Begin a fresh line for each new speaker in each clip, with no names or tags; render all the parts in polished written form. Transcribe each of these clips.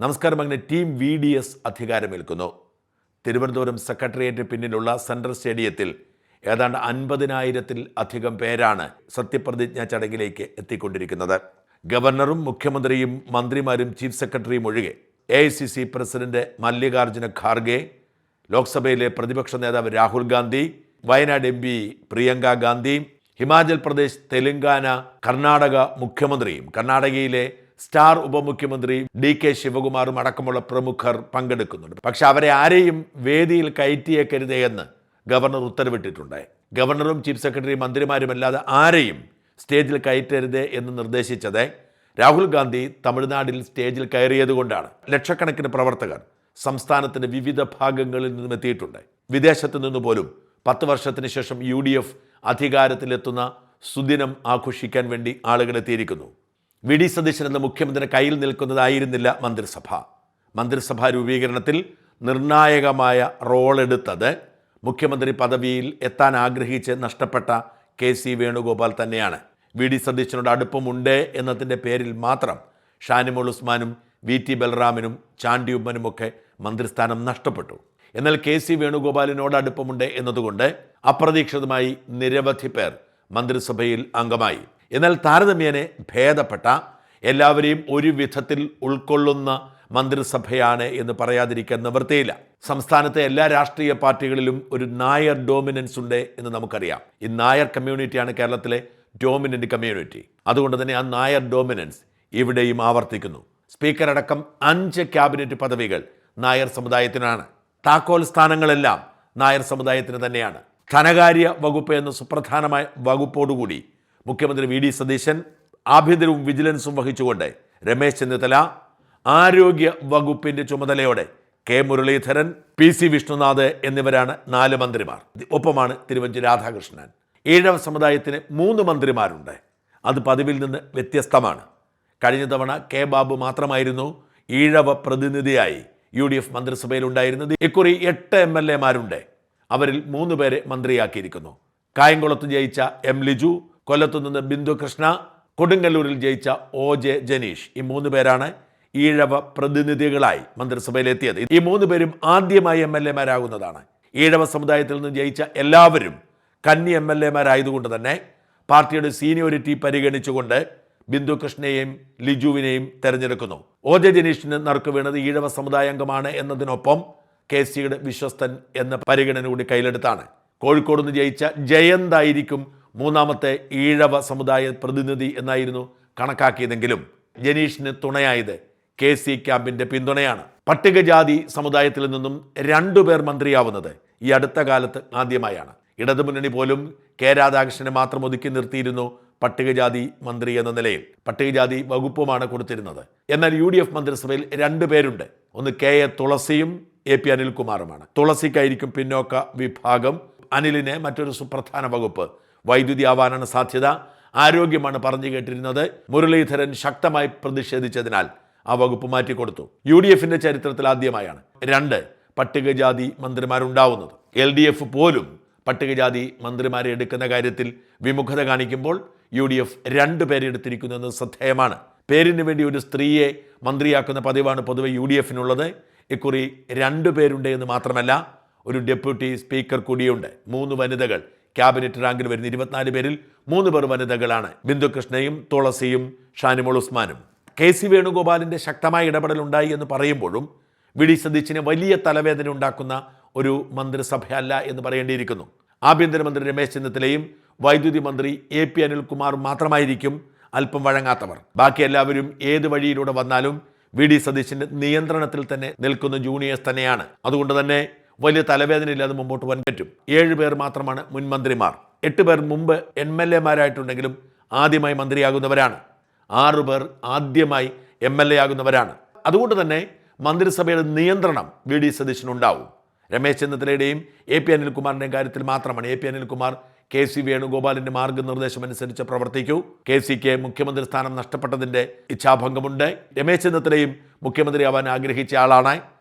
നമസ്കാരം. അങ്ങനെ team VDS അധികാരമേൽക്കുന്നു. Thiruvananthapuram secretariat പിന്നിലുള്ള സെൻട്രൽ സ്റ്റേഡിയത്തിൽ ഏതാണ്ട് 50,000-ൽ അധികം പേരാണ് സത്യപ്രതിജ്ഞാ ചടങ്ങിലേക്ക് എത്തിക്കൊണ്ടിരിക്കുന്നത്. ഗവർണറും മുഖ്യമന്ത്രിയും മന്ത്രിമാരും ചീഫ് സെക്രട്ടറിയും ഒഴികെ AICC പ്രസിഡന്റ് മല്ലികാർജ്ജുന ഖാർഗെ, ലോക്സഭയിലെ പ്രതിപക്ഷ നേതാവ് രാഹുൽ ഗാന്ധി, വയനാട് MP പ്രിയങ്ക ഗാന്ധി, ഹിമാചൽ പ്രദേശ്, തെലങ്കാന, കർണാടക മുഖ്യമന്ത്രിയും കർണാടകയിലെ സ്റ്റാർ ഉപമുഖ്യമന്ത്രി DK ശിവകുമാറും അടക്കമുള്ള പ്രമുഖർ പങ്കെടുക്കുന്നുണ്ട്. പക്ഷെ അവരെ ആരെയും വേദിയിൽ കയറ്റിയേക്കരുതേ എന്ന് ഗവർണർ ഉത്തരവിട്ടിട്ടുണ്ട്. ഗവർണറും ചീഫ് സെക്രട്ടറിയും മന്ത്രിമാരുമല്ലാതെ ആരെയും സ്റ്റേജിൽ കയറ്റരുതേ എന്ന് നിർദ്ദേശിച്ചത് രാഹുൽ ഗാന്ധി തമിഴ്നാട്ടിൽ സ്റ്റേജിൽ കയറിയതുകൊണ്ടാണ്. ലക്ഷക്കണക്കിന് പ്രവർത്തകർ സംസ്ഥാനത്തിൻ്റെ വിവിധ ഭാഗങ്ങളിൽ നിന്നും എത്തിയിട്ടുണ്ട്. വിദേശത്ത് നിന്ന് പോലും 10 വർഷത്തിന് ശേഷം UDF അധികാരത്തിലെത്തുന്ന സുദിനം ആഘോഷിക്കാൻ വേണ്ടി ആളുകൾ എത്തിയിരിക്കുന്നു. VD സതീശൻ എന്ന മുഖ്യമന്ത്രിയുടെ കയ്യിൽ നിൽക്കുന്നതായിരുന്നില്ല മന്ത്രിസഭ. മന്ത്രിസഭാ രൂപീകരണത്തിൽ നിർണായകമായ റോളെടുത്തത് മുഖ്യമന്ത്രി പദവിയിൽ എത്താൻ ആഗ്രഹിച്ച് നഷ്ടപ്പെട്ട KC വേണുഗോപാൽ തന്നെയാണ്. VD സതീശനോട് അടുപ്പമുണ്ട് എന്നതിൻ്റെ പേരിൽ മാത്രം ഷാനിമോൾ ഉസ്മാനും VT ബൽറാമിനും ചാണ്ടി ഉമ്മനുമൊക്കെ മന്ത്രിസ്ഥാനം നഷ്ടപ്പെട്ടു. എന്നാൽ KC വേണുഗോപാലിനോട് അടുപ്പമുണ്ട് എന്നതുകൊണ്ട് അപ്രതീക്ഷിതമായി നിരവധി പേർ മന്ത്രിസഭയിൽ അംഗമായി. എന്നാൽ താരതമ്യേന ഭേദപ്പെട്ട, എല്ലാവരെയും ഒരു വിധത്തിൽ ഉൾക്കൊള്ളുന്ന മന്ത്രിസഭയാണ് എന്ന് പറയാതിരിക്കാൻ നിവൃത്തിയില്ല. സംസ്ഥാനത്തെ എല്ലാ രാഷ്ട്രീയ പാർട്ടികളിലും ഒരു നായർ ഡോമിനൻസ് ഉണ്ട് എന്ന് നമുക്കറിയാം. ഈ നായർ കമ്മ്യൂണിറ്റിയാണ് കേരളത്തിലെ ഡോമിനൻ്റ് കമ്മ്യൂണിറ്റി. അതുകൊണ്ട് തന്നെ ആ നായർ ഡോമിനൻസ് ഇവിടെയും ആവർത്തിക്കുന്നു. സ്പീക്കർ അടക്കം 5 ക്യാബിനറ്റ് പദവികൾ നായർ സമുദായത്തിനാണ്. താക്കോൽ സ്ഥാനങ്ങളെല്ലാം നായർ സമുദായത്തിന് തന്നെയാണ്. ധനകാര്യ വകുപ്പ് എന്ന സുപ്രധാനമായ വകുപ്പോടുകൂടി മുഖ്യമന്ത്രി VD സതീശൻ, ആഭ്യന്തരവും വിജിലൻസും വഹിച്ചുകൊണ്ട് രമേശ് ചെന്നിത്തല, ആരോഗ്യ വകുപ്പിൻ്റെ ചുമതലയോടെ K മുരളീധരൻ, PC വിഷ്ണുനാഥ് എന്നിവരാണ് 4 മന്ത്രിമാർ. ഒപ്പമാണ് തിരുവഞ്ചൂർ രാധാകൃഷ്ണൻ. ഈഴവ സമുദായത്തിന് 3 മന്ത്രിമാരുണ്ട്. അത് പതിവിൽ നിന്ന് വ്യത്യസ്തമാണ്. കഴിഞ്ഞ തവണ K ബാബു മാത്രമായിരുന്നു ഈഴവ പ്രതിനിധിയായി UDF മന്ത്രിസഭയിൽ ഉണ്ടായിരുന്നത്. ഇക്കുറി 8 MLA മാരുണ്ട്. അവരിൽ 3 പേരെ മന്ത്രിയാക്കിയിരിക്കുന്നു. കായംകുളത്ത് ജയിച്ച M ലിജു, കൊല്ലത്തു നിന്ന് ബിന്ദു കൃഷ്ണ, കൊടുങ്ങല്ലൂരിൽ ജയിച്ച OJ ജനീഷ്, ഈ 3 പേരാണ് ഈഴവ പ്രതിനിധികളായി മന്ത്രിസഭയിലെത്തിയത്. ഈ 3 പേരും ആദ്യമായി MLA മാരാകുന്നതാണ്. ഈഴവ സമുദായത്തിൽ നിന്ന് ജയിച്ച എല്ലാവരും കന്നി MLA മാരായതുകൊണ്ട് തന്നെ പാർട്ടിയുടെ സീനിയോറിറ്റി പരിഗണിച്ചുകൊണ്ട് ബിന്ദു കൃഷ്ണയെയും ലിജുവിനെയും തെരഞ്ഞെടുക്കുന്നു. OJ ജനീഷിന് നറുക്ക് വീണത് ഈഴവ സമുദായാംഗമാണ് എന്നതിനൊപ്പം KCയുടെ വിശ്വസ്തൻ എന്ന പരിഗണന കൂടി കയ്യിലെടുത്താണ്. കോഴിക്കോട് നിന്ന് ജയിച്ച ജയന്തായിരിക്കും 3ാമത്തെ ഈഴവ സമുദായ പ്രതിനിധി എന്നായിരുന്നു കണക്കാക്കിയതെങ്കിലും ജനീഷിന് തുണയായത് KC ക്യാമ്പിൻ്റെ പിന്തുണയാണ്. പട്ടികജാതി സമുദായത്തിൽ നിന്നും 2 പേർ മന്ത്രിയാവുന്നത് ഈ അടുത്ത കാലത്ത് ആദ്യമായാണ്. ഇടതുമുന്നണി പോലും K രാധാകൃഷ്ണനെ മാത്രം ഒതുക്കി നിർത്തിയിരുന്നു പട്ടികജാതി മന്ത്രി എന്ന നിലയിൽ. പട്ടികജാതി വകുപ്പുമാണ് കൊടുത്തിരുന്നത്. എന്നാൽ UDF മന്ത്രിസഭയിൽ 2 പേരുണ്ട്. ഒന്ന് KA തുളസിയും AP അനിൽകുമാറുമാണ്. തുളസിക്കായിരിക്കും പിന്നോക്ക വിഭാഗം, അനിലിന് മറ്റൊരു സുപ്രധാന വകുപ്പ് വൈദ്യുതി ആവാനാണ് സാധ്യത. ആരോഗ്യമാണ് പറഞ്ഞു കേട്ടിരുന്നത്. മുരളീധരൻ ശക്തമായി പ്രതിഷേധിച്ചതിനാൽ ആ വകുപ്പ് മാറ്റിക്കൊടുത്തു. UDFൻ്റെ ചരിത്രത്തിൽ ആദ്യമായാണ് 2 പട്ടികജാതി മന്ത്രിമാരുണ്ടാവുന്നത്. LDF പോലും പട്ടികജാതി മന്ത്രിമാരെ എടുക്കുന്ന കാര്യത്തിൽ വിമുഖത കാണിക്കുമ്പോൾ UDF 2 പേരെ എടുത്തിരിക്കുന്നത് ശ്രദ്ധേയമാണ്. പേരിന് വേണ്ടി ഒരു സ്ത്രീയെ മന്ത്രിയാക്കുന്ന പതിവാണ് പൊതുവെ UDFനുള്ളത്. ഇക്കുറി 2 പേരുണ്ട് എന്ന് മാത്രമല്ല, ഒരു ഡെപ്യൂട്ടി സ്പീക്കർ കൂടിയുണ്ട്. 3 വനിതകൾ ക്യാബിനറ്റ് റാങ്കിൽ വരുന്ന 24 പേരിൽ 3 പേർ വനിതകളാണ്. ബിന്ദു കൃഷ്ണയും തുളസിയും ഷാനിമോൾ ഉസ്മാനും. KC വേണുഗോപാലിൻ്റെ ശക്തമായ ഇടപെടലുണ്ടായി എന്ന് പറയുമ്പോഴും VD സതീശന് വലിയ തലവേദന ഉണ്ടാക്കുന്ന ഒരു മന്ത്രിസഭയല്ല എന്ന് പറയേണ്ടിയിരിക്കുന്നു. ആഭ്യന്തരമന്ത്രി രമേശ് ചെന്നിത്തലയും വൈദ്യുതി മന്ത്രി AP അനിൽകുമാറും മാത്രമായിരിക്കും അല്പം വഴങ്ങാത്തവർ. ബാക്കി എല്ലാവരും ഏത് വഴിയിലൂടെ വന്നാലും VD സതീശൻ്റെ നിയന്ത്രണത്തിൽ തന്നെ നിൽക്കുന്ന ജൂനിയേഴ്സ് തന്നെയാണ്. അതുകൊണ്ട് തന്നെ വലിയ തലവേദന ഇല്ലാതെ മുമ്പോട്ട് പോകാൻ പറ്റും. 7 പേർ മാത്രമാണ് മുൻ മന്ത്രിമാർ. 8 പേർ മുമ്പ് MLA മാരായിട്ടുണ്ടെങ്കിലും ആദ്യമായി മന്ത്രിയാകുന്നവരാണ്. 6 പേർ ആദ്യമായി MLA ആകുന്നവരാണ്. അതുകൊണ്ട് തന്നെ മന്ത്രിസഭയുടെ നിയന്ത്രണം VD സതീശനുണ്ടാവും. രമേശ് ചെന്നിത്തലയുടെയും AP അനിൽകുമാറിൻ്റെയും കാര്യത്തിൽ മാത്രമാണ് AP അനിൽകുമാർ KC വേണുഗോപാലിൻ്റെ മാർഗ്ഗനിർദ്ദേശം അനുസരിച്ച് പ്രവർത്തിക്കൂ. KCക്ക് മുഖ്യമന്ത്രി സ്ഥാനം നഷ്ടപ്പെട്ടതിൻ്റെ ഇച്ഛാഭംഗമുണ്ട്. രമേശ് ചെന്നിത്തലയും മുഖ്യമന്ത്രിയാവാൻ ആഗ്രഹിച്ച ആളാണ്.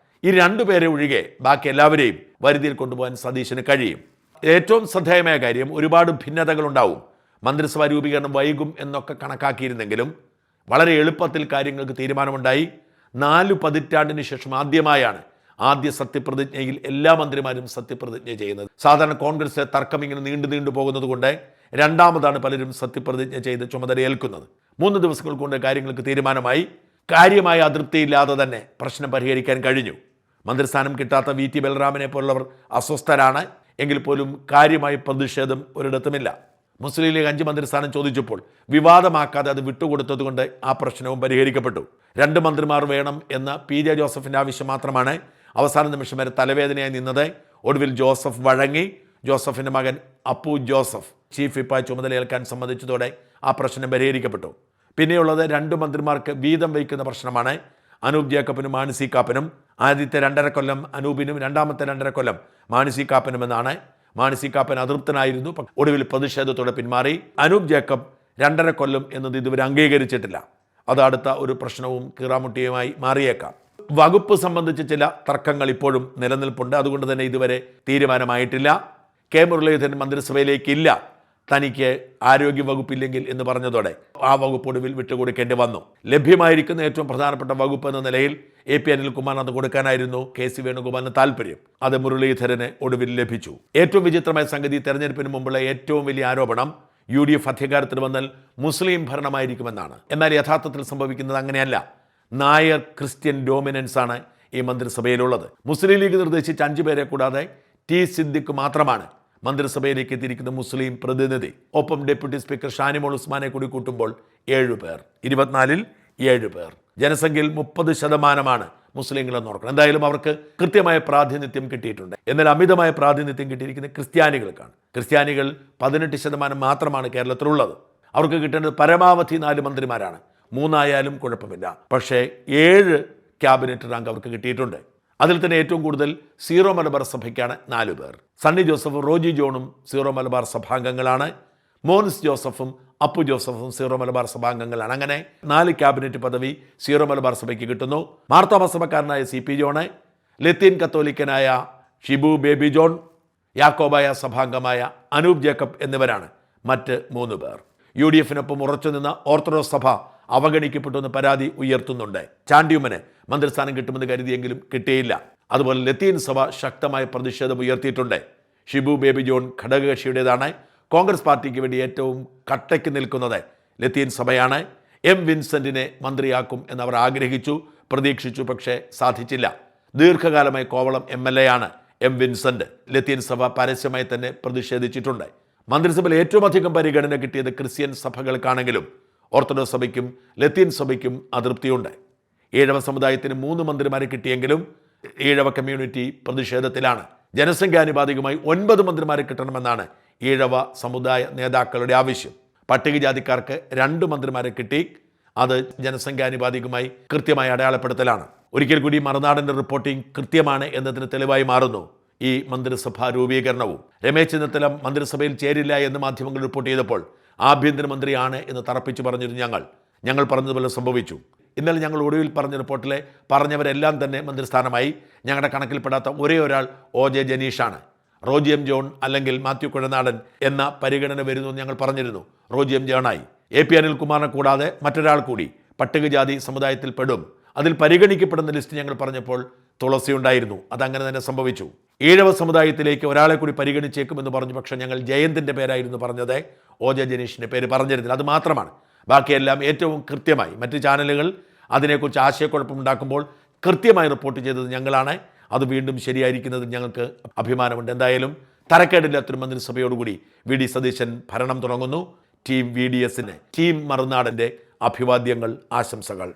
ഈ 2 പേരെ ഒഴികെ ബാക്കി എല്ലാവരെയും വരുതിയിൽ കൊണ്ടുപോകാൻ സതീശന് കഴിയും. ഏറ്റവും ശ്രദ്ധേയമായ കാര്യം, ഒരുപാട് ഭിന്നതകളുണ്ടാവും. മന്ത്രിസഭാ രൂപീകരണം വൈകും എന്നൊക്കെ കണക്കാക്കിയിരുന്നെങ്കിലും വളരെ എളുപ്പത്തിൽ കാര്യങ്ങൾക്ക് തീരുമാനമുണ്ടായി. 4 പതിറ്റാണ്ടിന് ശേഷം ആദ്യമായാണ് ആദ്യ സത്യപ്രതിജ്ഞയിൽ എല്ലാ മന്ത്രിമാരും സത്യപ്രതിജ്ഞ ചെയ്യുന്നത്. സാധാരണ കോൺഗ്രസിലെ തർക്കം ഇങ്ങനെ നീണ്ടു പോകുന്നത് കൊണ്ട് രണ്ടാമതാണ് പലരും സത്യപ്രതിജ്ഞ ചെയ്ത് ചുമതലയേൽക്കുന്നത്. 3 ദിവസങ്ങൾ കൊണ്ട് കാര്യങ്ങൾക്ക് തീരുമാനമായി. കാര്യമായ അതൃപ്തിയില്ലാതെ തന്നെ പ്രശ്നം പരിഹരിക്കാൻ കഴിഞ്ഞു. മന്ത്രിസ്ഥാനം കിട്ടാത്ത VT ബലറാമിനെ പോലുള്ളവർ അസ്വസ്ഥരാണ്. എങ്കിൽ പോലും കാര്യമായ പ്രതിഷേധം ഒരിടത്തുമില്ല. മുസ്ലിം ലീഗ് 5 മന്ത്രിസ്ഥാനം ചോദിച്ചപ്പോൾ വിവാദമാക്കാതെ അത് വിട്ടുകൊടുത്തതുകൊണ്ട് ആ പ്രശ്നവും പരിഹരിക്കപ്പെട്ടു. 2 മന്ത്രിമാർ വേണം എന്ന PJ ജോസഫിൻ്റെ ആവശ്യം മാത്രമാണ് അവസാന നിമിഷം വരെ തലവേദനയായി നിന്നത്. ഒടുവിൽ ജോസഫ് വഴങ്ങി. ജോസഫിൻ്റെ മകൻ അപ്പു ജോസഫ് ചീഫ് വിപ്പായി ചുമതലയേൽക്കാൻ സമ്മതിച്ചതോടെ ആ പ്രശ്നം പരിഹരിക്കപ്പെട്ടു. പിന്നെയുള്ളത് 2 മന്ത്രിമാർക്ക് വീതം വയ്ക്കുന്ന പ്രശ്നമാണ്. അനൂപ് ജേക്കബിനും മാനസി കാപ്പനും. ആദ്യത്തെ 2.5 കൊല്ലം അനൂപിനും, രണ്ടാമത്തെ 2.5 കൊല്ലം മാനസി കാപ്പനും എന്നാണ്. മാനസി കാപ്പൻ അതൃപ്തനായിരുന്നു. ഒടുവിൽ പ്രതിഷേധത്തോടെ പിന്മാറി. അനൂപ് ജേക്കബ് 2.5 കൊല്ലം എന്നത് ഇതുവരെ അംഗീകരിച്ചിട്ടില്ല. അത് അടുത്ത ഒരു പ്രശ്നവും കീറാമുട്ടിയുമായി മാറിയേക്കാം. വകുപ്പ് സംബന്ധിച്ച് ചില തർക്കങ്ങൾ ഇപ്പോഴും നിലനിൽപ്പുണ്ട്. അതുകൊണ്ട് തന്നെ ഇതുവരെ തീരുമാനമായിട്ടില്ല. കെ മുരളീധരൻ മന്ത്രിസഭയിലേക്കില്ല, തനിക്ക് ആരോഗ്യ വകുപ്പില്ലെങ്കിൽ എന്ന് പറഞ്ഞതോടെ ആ വകുപ്പ് ഒടുവിൽ വിട്ടുകൊടുക്കേണ്ടി വന്നു. ലഭ്യമായിരിക്കുന്ന ഏറ്റവും പ്രധാനപ്പെട്ട വകുപ്പ് എന്ന നിലയിൽ AP അനിൽകുമാറിന് അത് കൊടുക്കാനായിരുന്നു KC വേണുഗോപാലിന് താല്പര്യം. അത് മുരളീധരന് ഒടുവിൽ ലഭിച്ചു. ഏറ്റവും വിചിത്രമായ സംഗതി, തെരഞ്ഞെടുപ്പിന് മുമ്പുള്ള ഏറ്റവും വലിയ ആരോപണം UDF അധികാരത്തിൽ വന്നാൽ മുസ്ലിം ഭരണമായിരിക്കുമെന്നാണ്. എന്നാൽ യഥാർത്ഥത്തിൽ സംഭവിക്കുന്നത് അങ്ങനെയല്ല. നായർ ക്രിസ്ത്യൻ ഡോമിനൻസ് ആണ് ഈ മന്ത്രിസഭയിലുള്ളത്. മുസ്ലിം ലീഗ് നിർദ്ദേശിച്ച 5 പേരെ കൂടാതെ T സിദ്ദിഖ് മാത്രമാണ് മന്ത്രിസഭയിലേക്ക് എത്തിയിരിക്കുന്ന മുസ്ലിം പ്രതിനിധി. ഒപ്പം ഡെപ്യൂട്ടി സ്പീക്കർ ഷാനിമോൾ ഉസ്മാനെ കൂടി കൂട്ടുമ്പോൾ 7 പേർ. 24-ൽ 7 പേർ. ജനസംഖ്യയിൽ 30% മുസ്ലിങ്ങളെന്ന് ഓർക്കണം. എന്തായാലും അവർക്ക് കൃത്യമായ പ്രാതിനിധ്യം കിട്ടിയിട്ടുണ്ട്. എന്നാൽ അമിതമായ പ്രാതിനിധ്യം കിട്ടിയിരിക്കുന്നത് ക്രിസ്ത്യാനികൾക്കാണ്. ക്രിസ്ത്യാനികൾ 18% മാത്രമാണ് കേരളത്തിലുള്ളത്. അവർക്ക് കിട്ടേണ്ടത് പരമാവധി 4 മന്ത്രിമാരാണ്. 3 ആയാലും കുഴപ്പമില്ല. പക്ഷേ 7 ക്യാബിനറ്റ് റാങ്ക് അവർക്ക് കിട്ടിയിട്ടുണ്ട്. അതിൽ തന്നെ ഏറ്റവും കൂടുതൽ സീറോ മലബാർ സഭയ്ക്കാണ് 4 പേർ. സണ്ണി ജോസഫും റോജി ജോണും സീറോ മലബാർ സഭാംഗങ്ങളാണ്. മോൻസ് ജോസഫും അപ്പു ജോസഫും സീറോ മലബാർ സഭാംഗങ്ങളാണ്. അങ്ങനെ 4 ക്യാബിനറ്റ് പദവി സീറോ മലബാർ സഭയ്ക്ക് കിട്ടുന്നു. മാർത്തോമ സഭക്കാരനായ CP ജോണ്, ലത്തീൻ കത്തോലിക്കനായ ഷിബു ബേബി ജോൺ, യാക്കോബായ സഭാംഗമായ അനൂപ് ജേക്കബ് എന്നിവരാണ് മറ്റ് 3 പേർ. UDFിനൊപ്പം ഉറച്ചുനിന്ന ഓർത്തഡോക്സ് സഭ അവഗണിക്കപ്പെട്ടെന്ന് പരാതി ഉയർത്തുന്നുണ്ട്. ചാണ്ടിയുമ്മന് മന്ത്രിസ്ഥാനം കിട്ടുമെന്ന് കരുതിയെങ്കിലും കിട്ടിയില്ല. അതുപോലെ ലത്തീൻ സഭ ശക്തമായ പ്രതിഷേധം ഉയർത്തിയിട്ടുണ്ട്. ഷിബു ബേബി ജോൺ ഘടകകക്ഷിയുടേതാണ്. കോൺഗ്രസ് പാർട്ടിക്ക് വേണ്ടി ഏറ്റവും കട്ടയ്ക്ക് നിൽക്കുന്നത് ലത്തീൻ സഭയാണ്. M വിൻസെന്റിനെ മന്ത്രിയാക്കും എന്നവർ ആഗ്രഹിച്ചു, പ്രതീക്ഷിച്ചു, പക്ഷേ സാധിച്ചില്ല. ദീർഘകാലമായി കോവളം MLA ആണ് M വിൻസെന്റ്. ലത്തീൻ സഭ പരസ്യമായി തന്നെ പ്രതിഷേധിച്ചിട്ടുണ്ട്. മന്ത്രിസഭയിൽ ഏറ്റവും അധികം പരിഗണന കിട്ടിയത് ക്രിസ്ത്യൻ സഭകൾക്കാണെങ്കിലും ഓർത്തഡോക്സ് സഭയ്ക്കും ലത്തീൻ സഭയ്ക്കും അതൃപ്തിയുണ്ട്. ഈഴവ സമുദായത്തിന് 3 മന്ത്രിമാരെ കിട്ടിയെങ്കിലും ഈഴവ കമ്മ്യൂണിറ്റി പ്രതിഷേധത്തിലാണ്. ജനസംഖ്യാനുപാതികമായി 9 മന്ത്രിമാരെ കിട്ടണമെന്നാണ് ഈഴവ സമുദായ നേതാക്കളുടെ ആവശ്യം. പട്ടികജാതിക്കാർക്ക് 2 മന്ത്രിമാരെ കിട്ടി. അത് ജനസംഖ്യാനുപാതികമായി കൃത്യമായി അടയാളപ്പെടുത്തലാണ്. ഒരിക്കൽ കൂടി മറുനാടൻ്റെ റിപ്പോർട്ടിംഗ് കൃത്യമാണ് എന്നതിന് തെളിവായി മാറുന്നു ഈ മന്ത്രിസഭാ രൂപീകരണവും. രമേശ് ചെന്നിത്തല മന്ത്രിസഭയിൽ ചേരില്ല എന്ന് മാധ്യമങ്ങൾ റിപ്പോർട്ട് ചെയ്തപ്പോൾ ആഭ്യന്തരമന്ത്രിയാണ് എന്ന് തറപ്പിച്ച് പറഞ്ഞിരുന്നു. ഞങ്ങൾ പറഞ്ഞതുപോലെ സംഭവിച്ചു. ഇന്നലെ ഞങ്ങൾ ഒടുവിൽ പറഞ്ഞ റിപ്പോർട്ടിലെ പറഞ്ഞവരെല്ലാം തന്നെ മന്ത്രിസ്ഥാനമായി. ഞങ്ങളുടെ കണക്കിൽപ്പെടാത്ത ഒരേ ഒരാൾ OJ ജനീഷാണ്. റോജി M ജോൺ അല്ലെങ്കിൽ മാത്യു കുഴനാടൻ എന്ന പരിഗണന വരുന്നു എന്ന് ഞങ്ങൾ പറഞ്ഞിരുന്നു. റോജി M ജോണായി. AP അനിൽകുമാറിനെ കൂടാതെ മറ്റൊരാൾ കൂടി പട്ടികജാതി സമുദായത്തിൽ പെടും. അതിൽ പരിഗണിക്കപ്പെടുന്ന ലിസ്റ്റ് ഞങ്ങൾ പറഞ്ഞപ്പോൾ തുളസി ഉണ്ടായിരുന്നു. അതങ്ങനെ തന്നെ സംഭവിച്ചു. ഈഴവ സമുദായത്തിലേക്ക് ഒരാളെ കൂടി പരിഗണിച്ചേക്കുമെന്ന് പറഞ്ഞു. പക്ഷേ ഞങ്ങൾ ജയന്തിൻ്റെ പേരായിരുന്നു പറഞ്ഞത്, OJ ജനീഷിൻ്റെ പേര് പറഞ്ഞിരുന്നില്ല. അത് മാത്രമാണ്. ബാക്കിയെല്ലാം ഏറ്റവും കൃത്യമായി മറ്റ് ചാനലുകൾ അതിനെക്കുറിച്ച് ആശയക്കുഴപ്പമുണ്ടാക്കുമ്പോൾ കൃത്യമായി റിപ്പോർട്ട് ചെയ്തത് ഞങ്ങളാണ്. അത് വീണ്ടും ശരിയായിരിക്കുന്നത് ഞങ്ങൾക്ക് അഭിമാനമുണ്ട്. എന്തായാലും തരക്കേടില്ലാത്തൊരു മന്ത്രിസഭയോടുകൂടി VD സതീശൻ ഭരണം തുടങ്ങുന്നു. ടീം VDSന് ടീം മറുനാടൻ്റെ അഭിവാദ്യങ്ങൾ, ആശംസകൾ.